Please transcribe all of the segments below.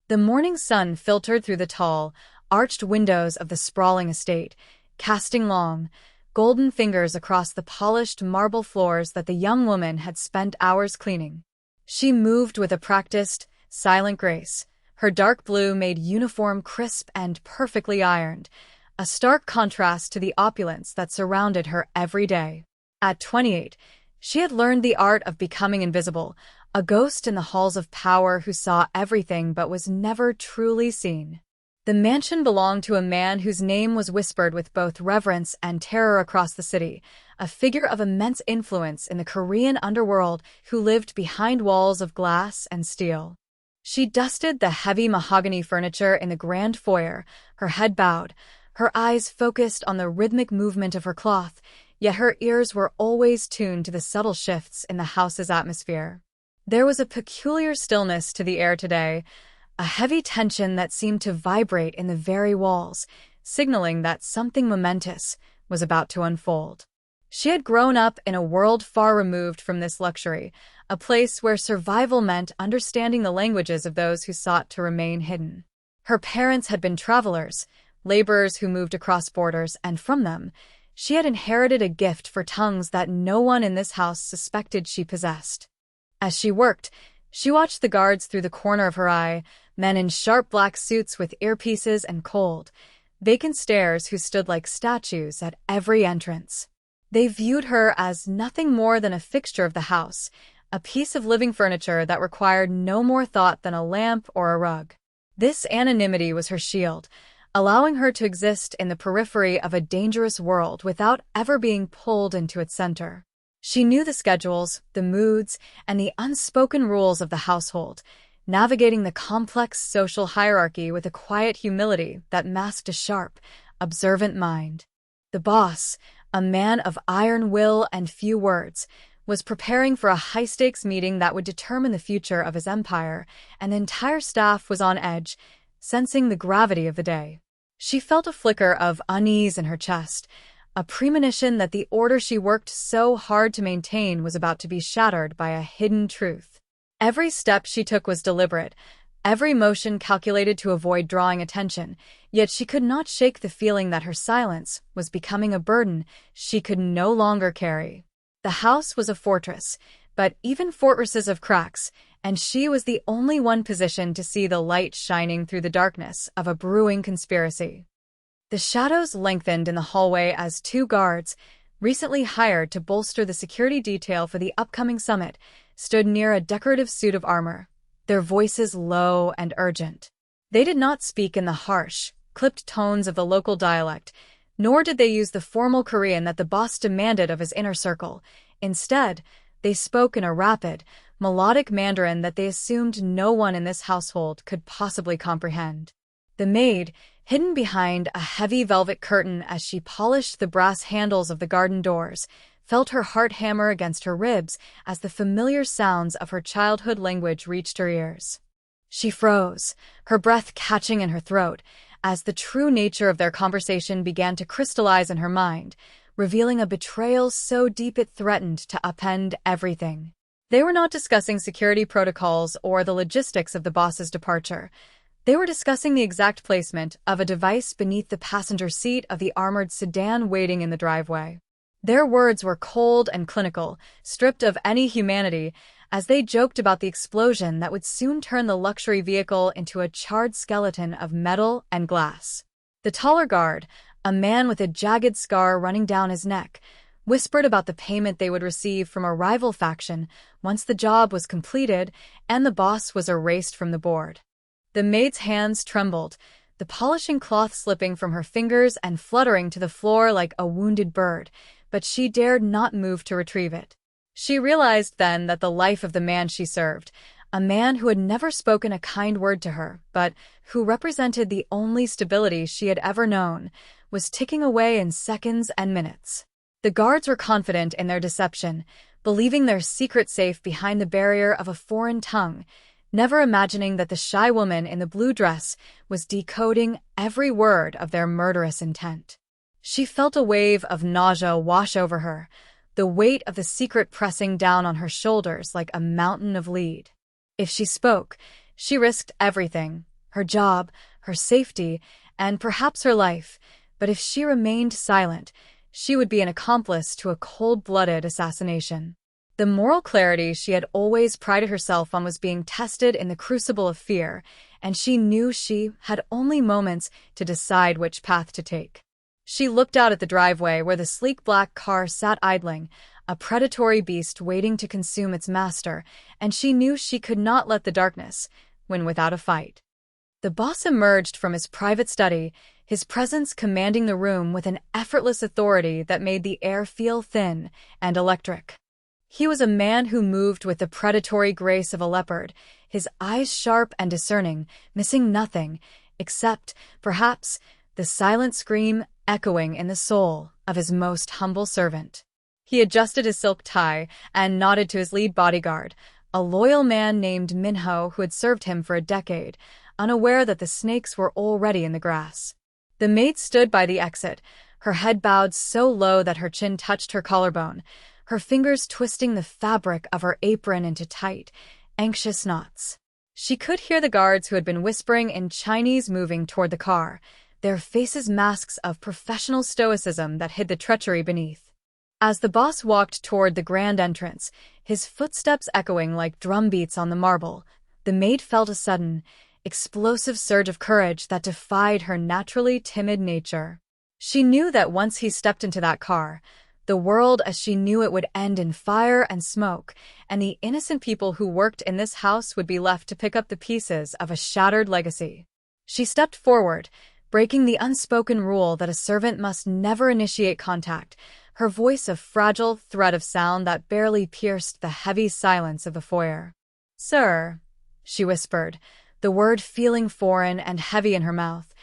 The morning sun filtered through the tall, arched windows of the sprawling estate, casting long, golden fingers across the polished marble floors that the young woman had spent hours cleaning. She moved with a practiced, silent grace, her dark blue made uniform crisp and perfectly ironed, a stark contrast to the opulence that surrounded her every day. At 28, she had learned the art of becoming invisible, a ghost in the halls of power who saw everything but was never truly seen. The mansion belonged to a man whose name was whispered with both reverence and terror across the city, a figure of immense influence in the Korean underworld who lived behind walls of glass and steel. She dusted the heavy mahogany furniture in the grand foyer, her head bowed, her eyes focused on the rhythmic movement of her cloth, yet her ears were always tuned to the subtle shifts in the house's atmosphere. There was a peculiar stillness to the air today, a heavy tension that seemed to vibrate in the very walls, signaling that something momentous was about to unfold. She had grown up in a world far removed from this luxury, a place where survival meant understanding the languages of those who sought to remain hidden. Her parents had been travelers, laborers who moved across borders, and from them, she had inherited a gift for tongues that no one in this house suspected she possessed. As she worked, she watched the guards through the corner of her eye, men in sharp black suits with earpieces and cold, vacant stares who stood like statues at every entrance. They viewed her as nothing more than a fixture of the house, a piece of living furniture that required no more thought than a lamp or a rug. This anonymity was her shield, allowing her to exist in the periphery of a dangerous world without ever being pulled into its center. She knew the schedules, the moods, and the unspoken rules of the household, navigating the complex social hierarchy with a quiet humility that masked a sharp, observant mind. The boss, a man of iron will and few words, was preparing for a high-stakes meeting that would determine the future of his empire, and the entire staff was on edge, sensing the gravity of the day. She felt a flicker of unease in her chest, a premonition that the order she worked so hard to maintain was about to be shattered by a hidden truth. Every step she took was deliberate, every motion calculated to avoid drawing attention, yet she could not shake the feeling that her silence was becoming a burden she could no longer carry. The house was a fortress, but even fortresses have cracks, and she was the only one positioned to see the light shining through the darkness of a brewing conspiracy. The shadows lengthened in the hallway as two guards, recently hired to bolster the security detail for the upcoming summit, stood near a decorative suit of armor, their voices low and urgent. They did not speak in the harsh, clipped tones of the local dialect, nor did they use the formal Korean that the boss demanded of his inner circle. Instead, they spoke in a rapid, melodic Mandarin that they assumed no one in this household could possibly comprehend. The maid, hidden behind a heavy velvet curtain as she polished the brass handles of the garden doors, felt her heart hammer against her ribs as the familiar sounds of her childhood language reached her ears. She froze, her breath catching in her throat, as the true nature of their conversation began to crystallize in her mind, revealing a betrayal so deep it threatened to upend everything. They were not discussing security protocols or the logistics of the boss's departure. They were discussing the exact placement of a device beneath the passenger seat of the armored sedan waiting in the driveway. Their words were cold and clinical, stripped of any humanity, as they joked about the explosion that would soon turn the luxury vehicle into a charred skeleton of metal and glass. The taller guard, a man with a jagged scar running down his neck, whispered about the payment they would receive from a rival faction once the job was completed and the boss was erased from the board. The maid's hands trembled, the polishing cloth slipping from her fingers and fluttering to the floor like a wounded bird, but she dared not move to retrieve it. She realized then that the life of the man she served, a man who had never spoken a kind word to her, but who represented the only stability she had ever known, was ticking away in seconds and minutes. The guards were confident in their deception, believing their secret safe behind the barrier of a foreign tongue, never imagining that the shy woman in the blue dress was decoding every word of their murderous intent. She felt a wave of nausea wash over her, the weight of the secret pressing down on her shoulders like a mountain of lead. If she spoke, she risked everything, her job, her safety, and perhaps her life. But if she remained silent, she would be an accomplice to a cold-blooded assassination. The moral clarity she had always prided herself on was being tested in the crucible of fear, and she knew she had only moments to decide which path to take. She looked out at the driveway where the sleek black car sat idling, a predatory beast waiting to consume its master, and she knew she could not let the darkness win without a fight. The boss emerged from his private study, his presence commanding the room with an effortless authority that made the air feel thin and electric. He was a man who moved with the predatory grace of a leopard, his eyes sharp and discerning, missing nothing, except, perhaps, the silent scream echoing in the soul of his most humble servant. He adjusted his silk tie and nodded to his lead bodyguard, a loyal man named Minho who had served him for a decade, unaware that the snakes were already in the grass. The maid stood by the exit, her head bowed so low that her chin touched her collarbone, her fingers twisting the fabric of her apron into tight, anxious knots. She could hear the guards who had been whispering in Chinese moving toward the car, their faces masks of professional stoicism that hid the treachery beneath. As the boss walked toward the grand entrance, his footsteps echoing like drumbeats on the marble, the maid felt a sudden, explosive surge of courage that defied her naturally timid nature. She knew that once he stepped into that car, the world as she knew it would end in fire and smoke, and the innocent people who worked in this house would be left to pick up the pieces of a shattered legacy. She stepped forward, breaking the unspoken rule that a servant must never initiate contact, her voice a fragile thread of sound that barely pierced the heavy silence of the foyer. "Sir," she whispered, the word feeling foreign and heavy in her mouth.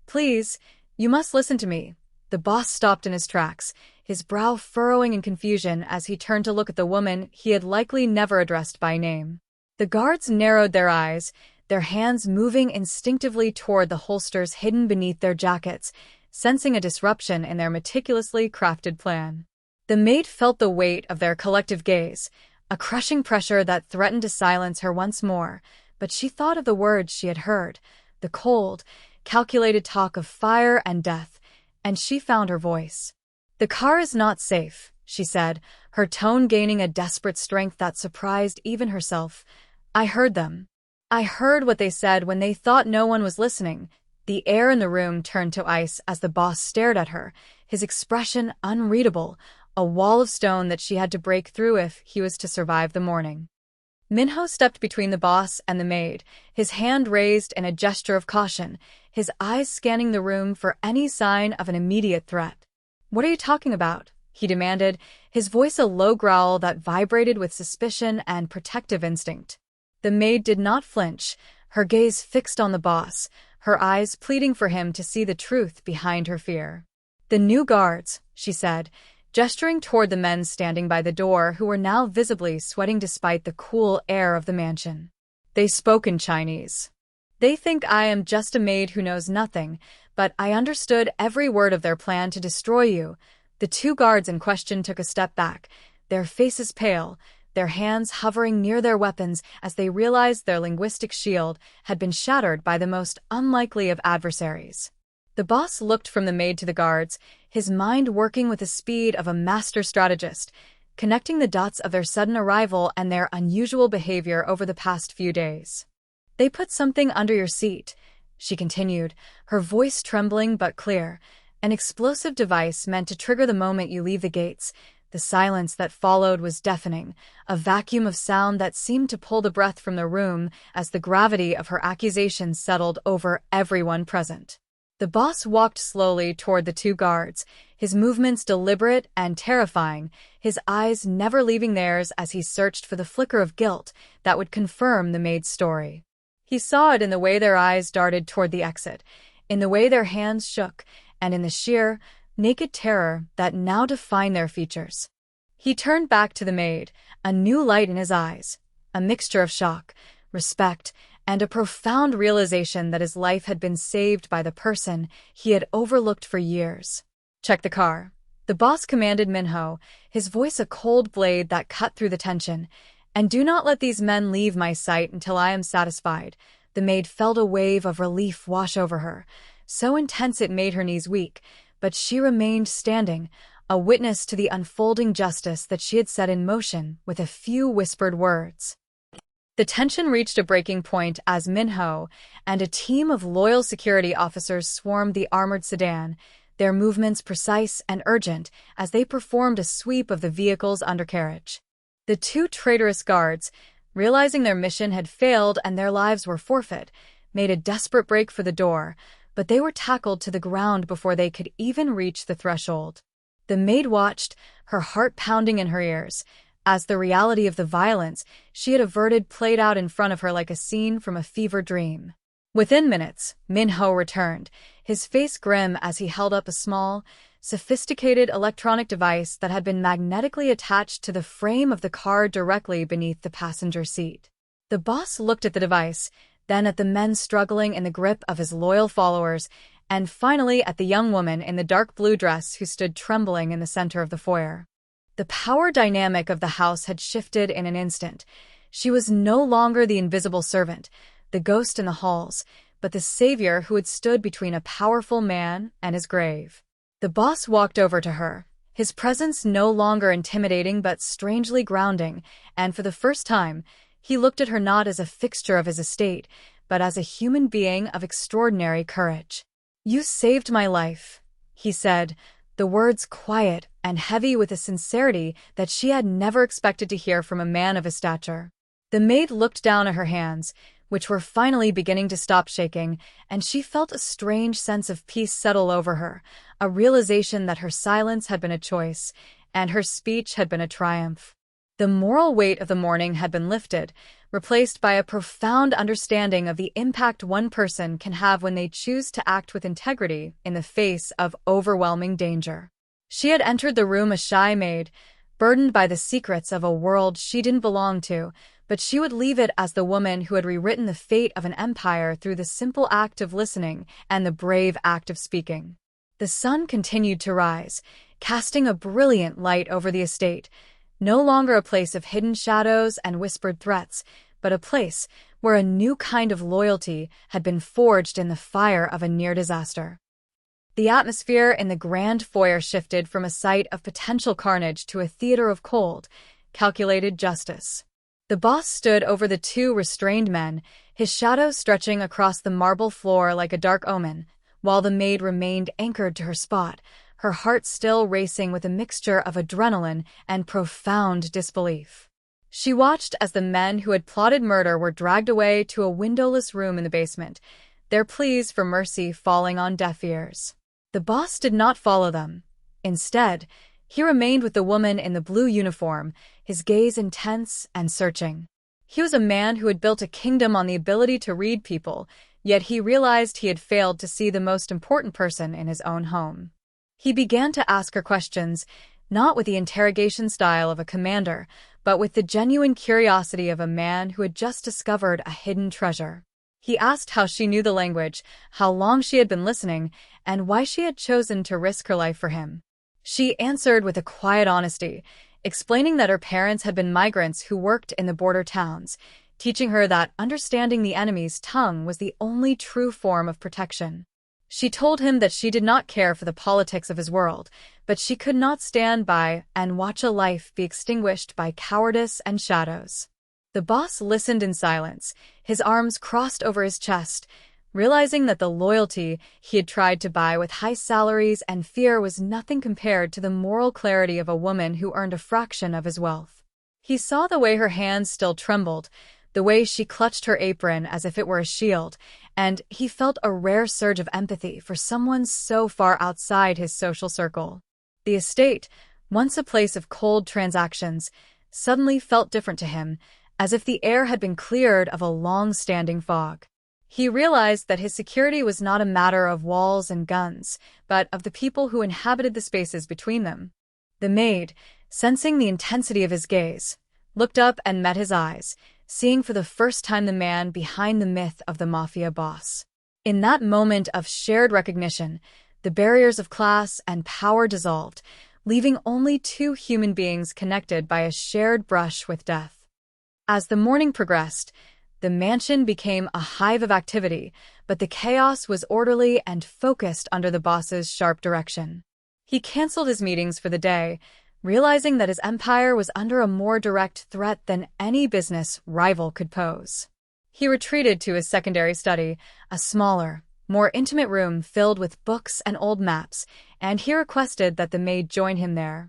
"Please, you must listen to me." The boss stopped in his tracks, his brow furrowing in confusion as he turned to look at the woman he had likely never addressed by name. The guards narrowed their eyes, their hands moving instinctively toward the holsters hidden beneath their jackets, sensing a disruption in their meticulously crafted plan. The maid felt the weight of their collective gaze, a crushing pressure that threatened to silence her once more, but she thought of the words she had heard, the cold, calculated talk of fire and death, and she found her voice. "The car is not safe," she said, her tone gaining a desperate strength that surprised even herself. "I heard them. I heard what they said when they thought no one was listening." The air in the room turned to ice as the boss stared at her, his expression unreadable, a wall of stone that she had to break through if he was to survive the morning. Minho stepped between the boss and the maid, his hand raised in a gesture of caution, his eyes scanning the room for any sign of an immediate threat. "What are you talking about?" he demanded, his voice a low growl that vibrated with suspicion and protective instinct. The maid did not flinch, her gaze fixed on the boss, her eyes pleading for him to see the truth behind her fear. "The new guards," she said, gesturing toward the men standing by the door who were now visibly sweating despite the cool air of the mansion. "They spoke in Chinese. They think I am just a maid who knows nothing, but I understood every word of their plan to destroy you." The two guards in question took a step back, their faces pale, their hands hovering near their weapons as they realized their linguistic shield had been shattered by the most unlikely of adversaries. The boss looked from the maid to the guards, his mind working with the speed of a master strategist, connecting the dots of their sudden arrival and their unusual behavior over the past few days. "They put something under your seat," she continued, her voice trembling but clear, "an explosive device meant to trigger the moment you leave the gates." The silence that followed was deafening, a vacuum of sound that seemed to pull the breath from the room as the gravity of her accusations settled over everyone present. The boss walked slowly toward the two guards, his movements deliberate and terrifying, his eyes never leaving theirs as he searched for the flicker of guilt that would confirm the maid's story. He saw it in the way their eyes darted toward the exit, in the way their hands shook, and in the sheer, naked terror that now defined their features. He turned back to the maid, a new light in his eyes, a mixture of shock, respect, and a profound realization that his life had been saved by the person he had overlooked for years. "Check the car," the boss commanded Minho, his voice a cold blade that cut through the tension. "And do not let these men leave my sight until I am satisfied." The maid felt a wave of relief wash over her, so intense it made her knees weak, but she remained standing, a witness to the unfolding justice that she had set in motion with a few whispered words. The tension reached a breaking point as Minho and a team of loyal security officers swarmed the armored sedan, their movements precise and urgent as they performed a sweep of the vehicle's undercarriage. The two traitorous guards, realizing their mission had failed and their lives were forfeit, made a desperate break for the door, but they were tackled to the ground before they could even reach the threshold. The maid watched, her heart pounding in her ears, as the reality of the violence she had averted played out in front of her like a scene from a fever dream. Within minutes, Minho returned, his face grim as he held up a small, sophisticated electronic device that had been magnetically attached to the frame of the car directly beneath the passenger seat. The boss looked at the device, then at the men struggling in the grip of his loyal followers, and finally at the young woman in the dark blue dress who stood trembling in the center of the foyer. The power dynamic of the house had shifted in an instant. She was no longer the invisible servant, the ghost in the halls, but the savior who had stood between a powerful man and his grave. The boss walked over to her, his presence no longer intimidating but strangely grounding, and for the first time, he looked at her not as a fixture of his estate, but as a human being of extraordinary courage. "You saved my life," he said, the words quiet and heavy with a sincerity that she had never expected to hear from a man of his stature. The maid looked down at her hands, which were finally beginning to stop shaking, and she felt a strange sense of peace settle over her, a realization that her silence had been a choice, and her speech had been a triumph. The moral weight of the morning had been lifted, replaced by a profound understanding of the impact one person can have when they choose to act with integrity in the face of overwhelming danger. She had entered the room a shy maid, burdened by the secrets of a world she didn't belong to, but she would leave it as the woman who had rewritten the fate of an empire through the simple act of listening and the brave act of speaking. The sun continued to rise, casting a brilliant light over the estate, no longer a place of hidden shadows and whispered threats, but a place where a new kind of loyalty had been forged in the fire of a near disaster. The atmosphere in the grand foyer shifted from a site of potential carnage to a theater of cold, calculated justice. The boss stood over the two restrained men, his shadow stretching across the marble floor like a dark omen, while the maid remained anchored to her spot, her heart still racing with a mixture of adrenaline and profound disbelief. She watched as the men who had plotted murder were dragged away to a windowless room in the basement, their pleas for mercy falling on deaf ears. The boss did not follow them. Instead, he remained with the woman in the blue uniform, his gaze intense and searching. He was a man who had built a kingdom on the ability to read people, yet he realized he had failed to see the most important person in his own home. He began to ask her questions, not with the interrogation style of a commander, but with the genuine curiosity of a man who had just discovered a hidden treasure. He asked how she knew the language, how long she had been listening, and why she had chosen to risk her life for him. She answered with a quiet honesty, explaining that her parents had been migrants who worked in the border towns, teaching her that understanding the enemy's tongue was the only true form of protection. She told him that she did not care for the politics of his world, but she could not stand by and watch a life be extinguished by cowardice and shadows. The boss listened in silence, his arms crossed over his chest, realizing that the loyalty he had tried to buy with high salaries and fear was nothing compared to the moral clarity of a woman who earned a fraction of his wealth. He saw the way her hands still trembled, the way she clutched her apron as if it were a shield, and he felt a rare surge of empathy for someone so far outside his social circle. The estate, once a place of cold transactions, suddenly felt different to him, as if the air had been cleared of a long-standing fog. He realized that his security was not a matter of walls and guns, but of the people who inhabited the spaces between them. The maid, sensing the intensity of his gaze, looked up and met his eyes, seeing for the first time the man behind the myth of the Mafia boss. In that moment of shared recognition, the barriers of class and power dissolved, leaving only two human beings connected by a shared brush with death. As the morning progressed, The mansion became a hive of activity, but the chaos was orderly and focused under the boss's sharp direction. He canceled his meetings for the day, realizing that his empire was under a more direct threat than any business rival could pose. He retreated to his secondary study, a smaller, more intimate room filled with books and old maps, and he requested that the maid join him there.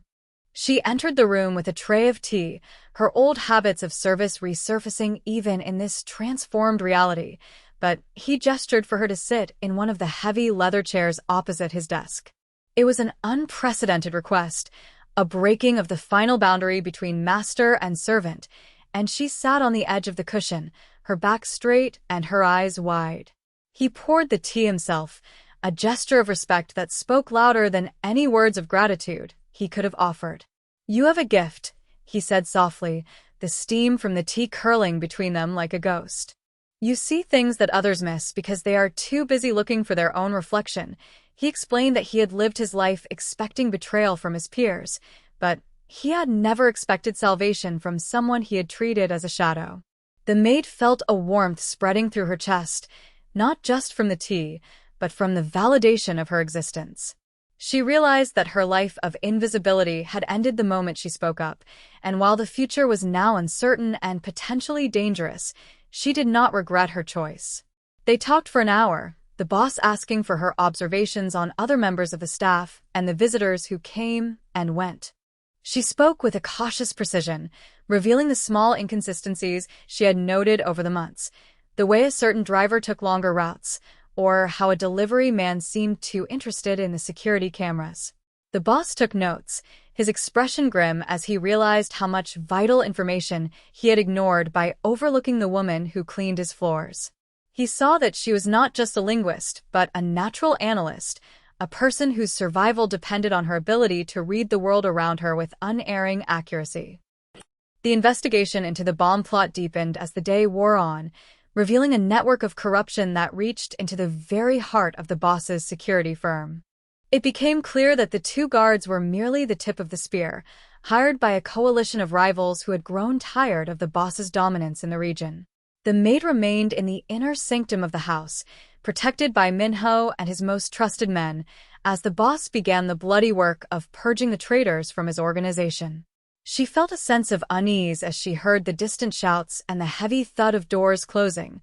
She entered the room with a tray of tea, her old habits of service resurfacing even in this transformed reality, but he gestured for her to sit in one of the heavy leather chairs opposite his desk. It was an unprecedented request, a breaking of the final boundary between master and servant, and she sat on the edge of the cushion, her back straight and her eyes wide. He poured the tea himself, a gesture of respect that spoke louder than any words of gratitude he could have offered. "You have a gift," he said softly, the steam from the tea curling between them like a ghost. "You see things that others miss because they are too busy looking for their own reflection." He explained that he had lived his life expecting betrayal from his peers, but he had never expected salvation from someone he had treated as a shadow. The maid felt a warmth spreading through her chest, not just from the tea, but from the validation of her existence. She realized that her life of invisibility had ended the moment she spoke up, and while the future was now uncertain and potentially dangerous, she did not regret her choice. They talked for an hour, the boss asking for her observations on other members of the staff and the visitors who came and went. She spoke with a cautious precision, revealing the small inconsistencies she had noted over the months, the way a certain driver took longer routes, or how a delivery man seemed too interested in the security cameras. The boss took notes, his expression grim as he realized how much vital information he had ignored by overlooking the woman who cleaned his floors. He saw that she was not just a linguist, but a natural analyst, a person whose survival depended on her ability to read the world around her with unerring accuracy. The investigation into the bomb plot deepened as the day wore on, revealing a network of corruption that reached into the very heart of the boss's security firm. It became clear that the two guards were merely the tip of the spear, hired by a coalition of rivals who had grown tired of the boss's dominance in the region. The maid remained in the inner sanctum of the house, protected by Minho and his most trusted men, as the boss began the bloody work of purging the traitors from his organization. She felt a sense of unease as she heard the distant shouts and the heavy thud of doors closing,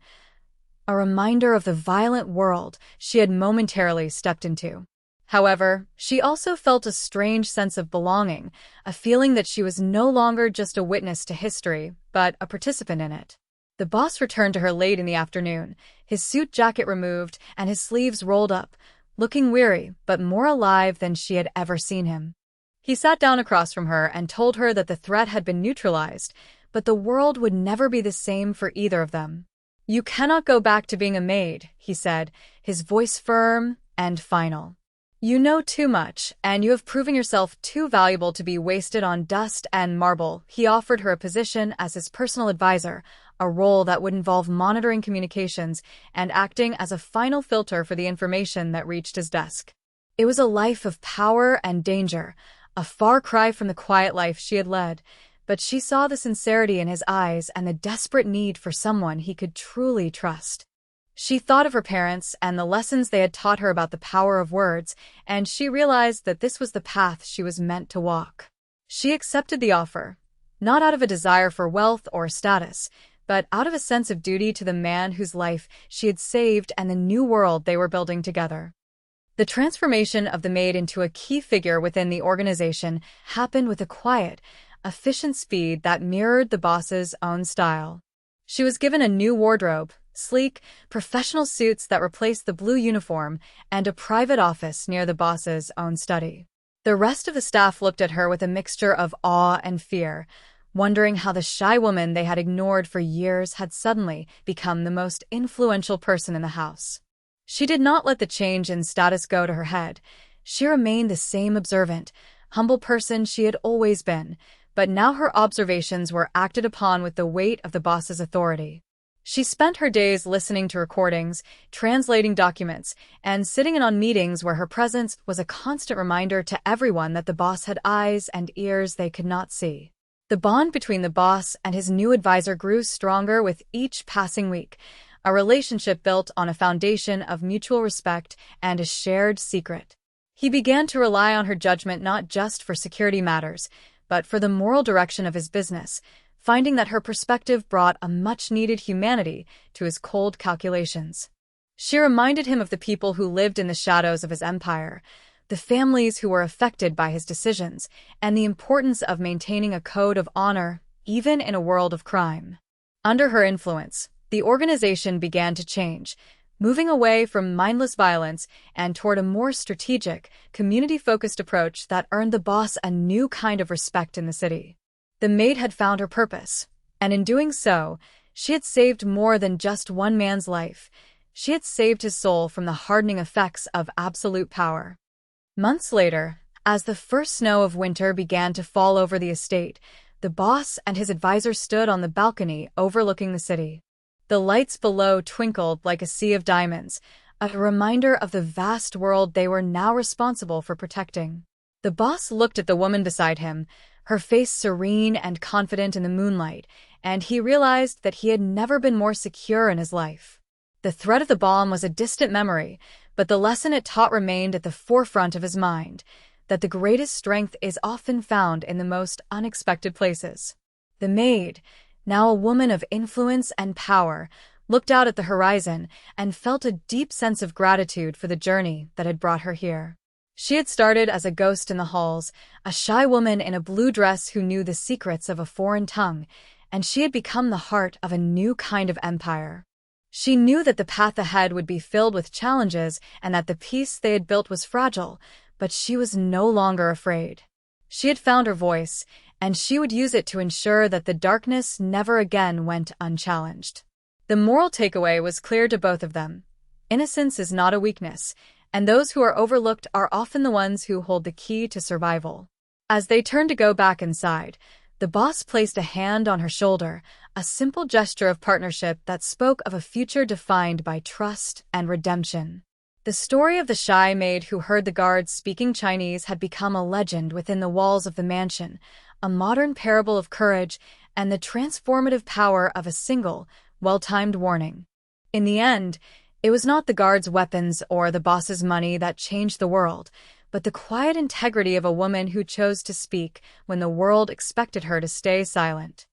a reminder of the violent world she had momentarily stepped into. However, she also felt a strange sense of belonging, a feeling that she was no longer just a witness to history, but a participant in it. The boss returned to her late in the afternoon, his suit jacket removed and his sleeves rolled up, looking weary but more alive than she had ever seen him. He sat down across from her and told her that the threat had been neutralized, but the world would never be the same for either of them. "You cannot go back to being a maid," he said, his voice firm and final. "You know too much, and you have proven yourself too valuable to be wasted on dust and marble." He offered her a position as his personal advisor, a role that would involve monitoring communications and acting as a final filter for the information that reached his desk. It was a life of power and danger, a far cry from the quiet life she had led, but she saw the sincerity in his eyes and the desperate need for someone he could truly trust. She thought of her parents and the lessons they had taught her about the power of words, and she realized that this was the path she was meant to walk. She accepted the offer, not out of a desire for wealth or status, but out of a sense of duty to the man whose life she had saved and the new world they were building together. The transformation of the maid into a key figure within the organization happened with a quiet, efficient speed that mirrored the boss's own style. She was given a new wardrobe, sleek, professional suits that replaced the blue uniform, and a private office near the boss's own study. The rest of the staff looked at her with a mixture of awe and fear, wondering how the shy woman they had ignored for years had suddenly become the most influential person in the house. She did not let the change in status go to her head. She remained the same observant, humble person she had always been, but now her observations were acted upon with the weight of the boss's authority. She spent her days listening to recordings, translating documents, and sitting in on meetings where her presence was a constant reminder to everyone that the boss had eyes and ears they could not see. The bond between the boss and his new advisor grew stronger with each passing week, a relationship built on a foundation of mutual respect and a shared secret. He began to rely on her judgment not just for security matters, but for the moral direction of his business, finding that her perspective brought a much-needed humanity to his cold calculations. She reminded him of the people who lived in the shadows of his empire, the families who were affected by his decisions, and the importance of maintaining a code of honor, even in a world of crime. Under her influence, the organization began to change, moving away from mindless violence and toward a more strategic, community-focused approach that earned the boss a new kind of respect in the city. The Maid had found her purpose, and in doing so, she had saved more than just one man's life. She had saved his soul from the hardening effects of absolute power. Months later, as the first snow of winter began to fall over the estate, the boss and his advisor stood on the balcony overlooking the city. The lights below twinkled like a sea of diamonds, a reminder of the vast world they were now responsible for protecting. The boss looked at the woman beside him, her face serene and confident in the moonlight, and he realized that he had never been more secure in his life. The threat of the bomb was a distant memory, but the lesson it taught remained at the forefront of his mind, that the greatest strength is often found in the most unexpected places. The Maid, now a woman of influence and power, looked out at the horizon and felt a deep sense of gratitude for the journey that had brought her here. She had started as a ghost in the halls, a shy woman in a blue dress who knew the secrets of a foreign tongue, and she had become the heart of a new kind of empire. She knew that the path ahead would be filled with challenges and that the peace they had built was fragile, but she was no longer afraid. She had found her voice, and she would use it to ensure that the darkness never again went unchallenged. The moral takeaway was clear to both of them. Innocence is not a weakness, and those who are overlooked are often the ones who hold the key to survival. As they turned to go back inside, the boss placed a hand on her shoulder, a simple gesture of partnership that spoke of a future defined by trust and redemption. The story of the shy maid who heard the guards speaking Chinese had become a legend within the walls of the mansion, a modern parable of courage and the transformative power of a single, well-timed warning. In the end, it was not the guards' weapons or the boss's money that changed the world, but the quiet integrity of a woman who chose to speak when the world expected her to stay silent.